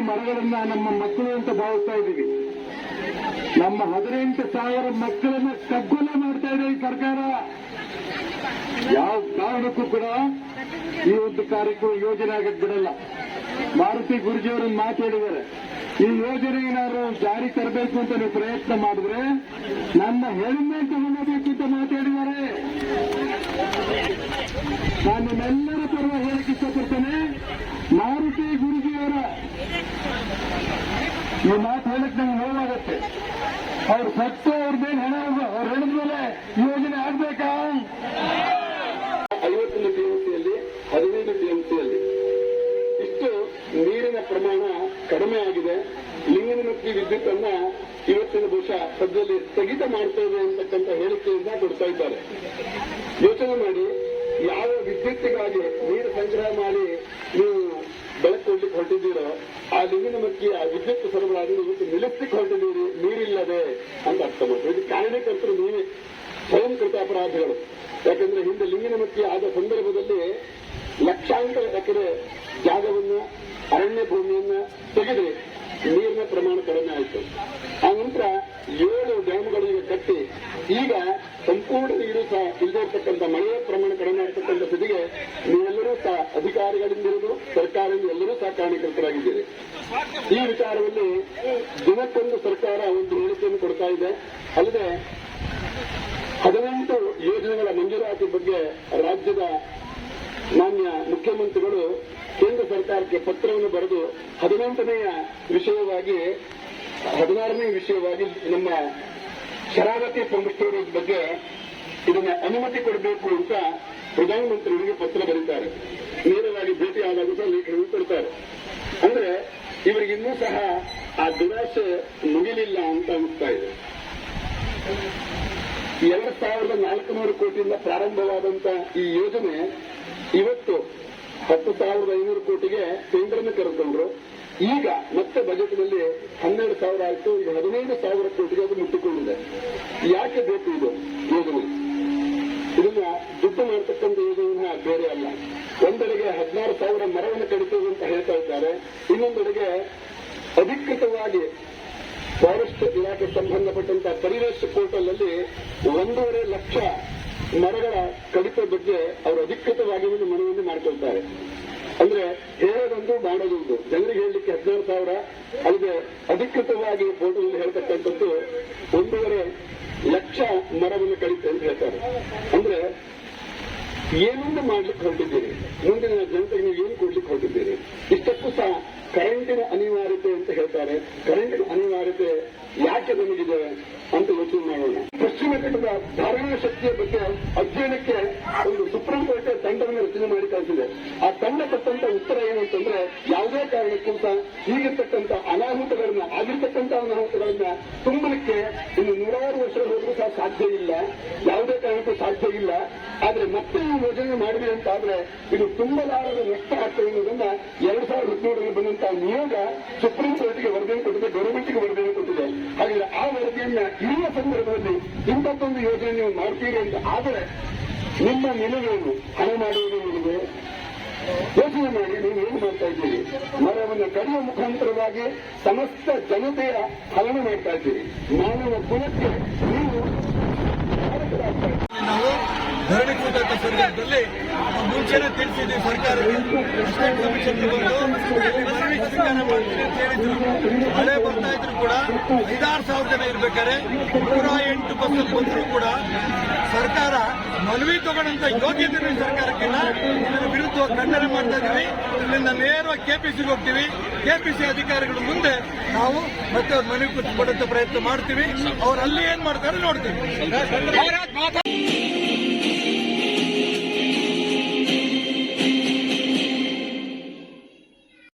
ಮರಗಳನ್ನ ನಮ್ಮ ಮಕ್ಕಳು ಅಂತ ಭಾವಿಸ್ತಾ ಇದ್ದೀವಿ. ನಮ್ಮ 18,000 ಮಕ್ಕಳನ್ನ ಕಗ್ಗೊಲೆ ಮಾಡ್ತಾ ಇದೆ ಈ ಸರ್ಕಾರ. ಯಾವ ಕಾರಣಕ್ಕೂ ಕೂಡ ಈ ಒಂದು ಕಾರ್ಯಕ್ರಮ ಯೋಜನೆ ಆಗಕ್ಕೆ ಬಿಡಲ್ಲ. ಮಾರುತಿ ಗುರೂಜಿಯವರನ್ನು ಮಾತಾಡಿದ್ದಾರೆ, ಈ ಯೋಜನೆ ಏನಾದ್ರು ಜಾರಿ ತರಬೇಕು ಅಂತ ನೀವು ಪ್ರಯತ್ನ ಮಾಡಿದ್ರೆ ನನ್ನ ಹೆಲ್ಮೆಟ್ ತಗೊಳ್ಳಬೇಕು ಅಂತ ಮಾತಾಡಿದ್ದಾರೆ. ನಾನು ನಿಮ್ಮೆಲ್ಲರ ಪರವಾಗಿ ಹೇಳಕ್ಕೆ ಇಷ್ಟಪಡ್ತೇನೆ, ಮಾರುತಿ ಗುರೂಜಿಯವರ ಈ ಮಾತು ಹೇಳಕ್ಕೆ ನಂಗೆ ನೋವಾಗುತ್ತೆ. ಅವ್ರು ಸತ್ತು ಅವ್ರ ಮೇಲೆ ಹಣ ಅವ್ರು ಹೇಳಿದ ಮೇಲೆ ಯೋಜನೆ ಆಗ್ಬೇಕಾ? 50 ಟಿಎಂಸಿಯಲ್ಲಿ 15 ಟಿಎಂಸಿಯಲ್ಲಿ ಇಷ್ಟು ನೀರಿನ ಪ್ರಮಾಣ ಕಡಿಮೆ ಆಗಿದೆ. ಲಿಂಗನಮಕ್ಕಿ ವಿದ್ಯುತ್ ಅನ್ನ ಇವತ್ತಿನ ಬಹುಶಃ ಸದ್ಯದಲ್ಲಿ ಸ್ಥಗಿತ ಮಾಡ್ತೇವೆ ಅಂತಕ್ಕಂಥ ಹೇಳಿಕೆಯಿಂದ ಕೊಡ್ತಾ ಇದ್ದಾರೆ. ಯೋಚನೆ ಮಾಡಿ, ಯಾವ ವಿದ್ಯುತ್ತಿಗಾಗಿ ನೀರು ಸಂಗ್ರಹ ಮಾಡಿ ನೀವು ಬೆಳಕು ಕೊಡ್ಲಿಕ್ಕೆ ಹೊರಟಿದ್ದೀರೋ ಆ ಲಿಂಗನಮಕ್ಕಿಯ ವಿದ್ಯುತ್ ಸರಬರಾಜು ಇವತ್ತು ನಿಲ್ಲಿಸಲಿಕ್ಕೆ ಹೊರಟಿದ್ದೀರಿ ನೀರಿಲ್ಲದೆ ಅಂತ ಅರ್ಥ ಮಾಡ್ತಾರೆ. ಇದು ಕಾರಣಕರ್ತರು ನೀವೇ, ಸ್ವಯಂಕೃತ ಅಪರಾಧಿಗಳು. ಯಾಕಂದ್ರೆ ಹಿಂದೆ ಲಿಂಗನಮಕ್ಕಿ ಆದ ಸಂದರ್ಭದಲ್ಲಿ ಲಕ್ಷಾಂತರ ಎಕರೆ ಜಾಗವನ್ನ, ಅರಣ್ಯ ಭೂಮಿಯನ್ನ ತೆಗೆದ್ರೆ ನೀರಿನ ಪ್ರಮಾಣ ಕಡಿಮೆ ಆಯಿತು. ಆ ನಂತರ 7 ಡ್ಯಾಮ್ಗಳಿಗೆ ಕಟ್ಟಿ ಈಗ ಸಂಪೂರ್ಣ ನೀರು ಸಹ ಇಲ್ಲದೆ ಇರ್ತಕ್ಕಂಥ ಮಳೆಯ ಪ್ರಮಾಣ ಕಡಿಮೆ ಆಗ್ತಕ್ಕಂಥ ಸ್ಥಿತಿಗೆ ನೀವೆಲ್ಲರೂ ಸಹ ಅಧಿಕಾರಿಗಳಿಂದಿರುವುದು ಸರ್ಕಾರದಿಂದ ಎಲ್ಲರೂ ಸಹ ಕಾರಣಕರ್ತರಾಗಿದ್ದೀರಿ. ಈ ವಿಚಾರದಲ್ಲಿ ದಿನಕ್ಕೊಂದು ಸರ್ಕಾರ ಒಂದು ಹೇಳಿಕೆಯನ್ನು ಕೊಡ್ತಾ ಇದೆ. ಅಲ್ಲದೆ 18 ಯೋಜನೆಗಳ ಮಂಜೂರಾತಿ ಬಗ್ಗೆ ರಾಜ್ಯದ ಮಾನ್ಯ ಮುಖ್ಯಮಂತ್ರಿಗಳು ಕೇಂದ್ರ ಸರ್ಕಾರಕ್ಕೆ ಪತ್ರವನ್ನು ಬರೆದು 18ನೇ ವಿಷಯವಾಗಿ ನಮ್ಮ ಶರಾವತಿ ಪಂಪ್ ಸ್ಟೋರೇಜ್ ಬಗ್ಗೆ ಇದನ್ನ ಅನುಮತಿ ಕೊಡಬೇಕು ಅಂತ ಪ್ರಧಾನಮಂತ್ರಿಯವರಿಗೆ ಪತ್ರ ಬರೀತಾರೆ. ನೇರವಾಗಿ ಭೇಟಿ ಆದಾಗ ಸಹ ಲೇಖನ ಕೊಡ್ತಾರೆ. ಅಂದ್ರೆ ಇವರಿಗಿನ್ನೂ ಸಹ ಆ ದುರಾಸೆ ಮುಗಿಲಿಲ್ಲ ಅಂತ ಅನಿಸ್ತಾ ಇದೆ. 2,400 ಕೋಟಿಯಿಂದ ಪ್ರಾರಂಭವಾದಂತ ಈ ಯೋಜನೆ ಇವತ್ತು 10,500 ಕೋಟಿಗೆ ಟೆಂಡರ್ನ ಕರೆದುಕೊಂಡ್ರು. ಈಗ ಮತ್ತೆ ಬಜೆಟ್ನಲ್ಲಿ 12,000 ಆಯಿತು. ಈಗ 15,000 ಕೋಟಿಗೆ ಅದು ಮುಟ್ಟಿಕೊಂಡಿದೆ. ಯಾಕೆ ಬೇಕು ಇದು ಯೋಜನೆ? ಇದನ್ನ ದುಡ್ಡು ಮಾಡತಕ್ಕಂಥ ಯೋಜನೆ ಬೇರೆ ಅಲ್ಲ. ಒಂದೆಡೆಗೆ 16,000 ಮರವನ್ನು ಕಡಿತೇವೆ ಅಂತ ಹೇಳ್ತಾ ಇದ್ದಾರೆ. ಇನ್ನೊಂದೆಡೆಗೆ ಅಧಿಕೃತವಾಗಿ ಫಾರೆಸ್ಟ್ ಇಲಾಖೆ ಸಂಬಂಧಪಟ್ಟಂತಹ ಪರಿವೇಶ ಪೋರ್ಟಲ್ ಅಲ್ಲಿ 1.5 ಲಕ್ಷ ಮರಗಳ ಕಡಿತ ಬಗ್ಗೆ ಅವರು ಅಧಿಕೃತವಾಗಿ ಒಂದು ಮನವಿಯನ್ನು ಮಾಡಿಕೊಳ್ತಾರೆ. ಅಂದ್ರೆ ಹೇಳೋದೊಂದು ಮಾಡೋದೊಂದು. ಜನರಿಗೆ ಹೇಳಲಿಕ್ಕೆ 16,000, ಅಲ್ಲದೆ ಅಧಿಕೃತವಾಗಿ ಪೋರ್ಟಲ್ ಹೇಳ್ತಕ್ಕಂಥದ್ದು 1.5 ಲಕ್ಷ ಮರವನ್ನು ಕಡಿತೆ ಅಂತ ಹೇಳ್ತಾರೆ. ಅಂದ್ರೆ ಏನೊಂದು ಮಾಡ್ಲಿಕ್ಕೆ ಹೊರಟಿದ್ದೀರಿ, ಮುಂದಿನ ಜನತೆಗೆ ನೀವು ಏನು ಕೊಡ್ಲಿಕ್ಕೆ ಹೊರಟಿದ್ದೀರಿ? ಇಷ್ಟಕ್ಕೂ ಸಹ ಕರೆಂಟಿನ ಅನಿವಾರ್ಯತೆ ಅಂತ ಹೇಳ್ತಾರೆ. ಕರೆಂಟಿನ ಅನಿವಾರ್ಯತೆ ಯಾಕೆ ನಮಗಿದೆ ಅಂತ ಯೋಚನೆ ಮಾಡೋಣ. ಪಶ್ಚಿಮ ಘಟ್ಟದ ಧಾರಣಾ ಶಕ್ತಿಯ ಬಗ್ಗೆ ಅಧ್ಯಯನಕ್ಕೆ ಒಂದು ಸುಪ್ರೀಂ ಕೋರ್ಟ್ ತಂಡವನ್ನು ರಚನೆ ಮಾಡಿ ಕಳಿಸಿದೆ. ಆ ತಂಡ ಕೊಟ್ಟಂತ ಉತ್ತರ ಏನಂತಂದ್ರೆ, ಯಾವುದೇ ಕಾರಣಕ್ಕೂ ಸಹ ಆಗಿರ್ತಕ್ಕಂಥ ಅನಾಹುತಗಳನ್ನ ತುಂಬಲಿಕ್ಕೆ ಇನ್ನು 100 ವರ್ಷ ಹೋದ್ರೂ ಸಹ ಸಾಧ್ಯ ಇಲ್ಲ, ಯಾವುದೇ ಕಾರಣಕ್ಕೂ ಸಾಧ್ಯ ಇಲ್ಲ. ಆದ್ರೆ ಮತ್ತೆ ಈ ಯೋಜನೆ ಮಾಡಿದೆ ಅಂತ ಆದ್ರೆ ಇದು ತುಂಬಲಾರದ ನಷ್ಟ ಆಗ್ತದೆ ಅನ್ನೋದನ್ನ 2017ರಲ್ಲಿ ಬಂದಂತಹ ನಿಯೋಗ ಸುಪ್ರೀಂ ಕೋರ್ಟ್ಗೆ ವರದಿಯನ್ನು ಕೊಟ್ಟಿದೆ, ಗೌರ್ಮೆಂಟ್ಗೆ ವರದಿಯನ್ನು ಕೊಟ್ಟಿದೆ. ಹಾಗಾಗಿ ಆ ವರದಿಯನ್ನ ಇರುವ ಸಂದರ್ಭದಲ್ಲಿ ಇಂಥದ್ದೊಂದು ಯೋಜನೆ ನೀವು ಮಾಡ್ತೀರಿ ಅಂತ ಆದರೆ ನಿಮ್ಮ ನಿಲುವೇನು? ಹಣ ಮಾಡುವುದು ನಿಮಗೆ ಯೋಚನೆ ಮಾಡಿ. ನೀವು ಏನು ಮಾಡ್ತಾ ಇದ್ದೀರಿ? ಮರವನ್ನು ಕಡಿಯುವ ಮುಖಾಂತರವಾಗಿ ಸಮಸ್ತ ಜನತೆಯ ಹಲವು ಮಾಡ್ತಾ ಇದ್ದೀರಿ. ಮಾನವ ಗುಣಕ್ಕೆ ನೀವು ನಾವು ಧರಣಿ ಕೂಟ ಸಂದರ್ಭದಲ್ಲಿ ಮುಂಚೆನೆ ತಿಳಿಸಿದ್ದೀವಿ ಸರ್ಕಾರಕ್ಕೆ. ಕಮಿಷನ್ ತಗೊಂಡು ಮನವಿ ಸ್ವೀಕಾರ ಮಾಡ್ತೀನಿ ಅಂತ ಹೇಳಿದ್ರು. ಮಳೆ ಬರ್ತಾ ಇದ್ರು ಕೂಡ 5,000-6,000 ಜನ ಇರ್ಬೇಕಾದ್ರೆ 108 ಬಸ್ಸಲ್ಲಿ ಬಂದರೂ ಕೂಡ ಸರ್ಕಾರ ಮನವಿ ತಗೊಂಡಂತ ಯೋಗ್ಯತೆ ಸರ್ಕಾರಕ್ಕಿಲ್ಲ. ಇದರ ವಿರುದ್ಧ ಖಂಡನೆ ಮಾಡ್ತಾ ಇದ್ದೀವಿ. ಇದರಿಂದ ನೇರವಾಗಿ ಕೆಪಿಸಿಗೆ ಹೋಗ್ತೀವಿ. ಕೆಪಿಸಿ ಅಧಿಕಾರಿಗಳ ಮುಂದೆ ನಾವು ಮತ್ತೆ ಅವ್ರ ಮನವಿ ಕೊಡುವಂತ ಪ್ರಯತ್ನ ಮಾಡ್ತೀವಿ. ಅವ್ರು ಅಲ್ಲಿ ಏನ್ ಮಾಡ್ತಾರೆ ನೋಡ್ತೀವಿ.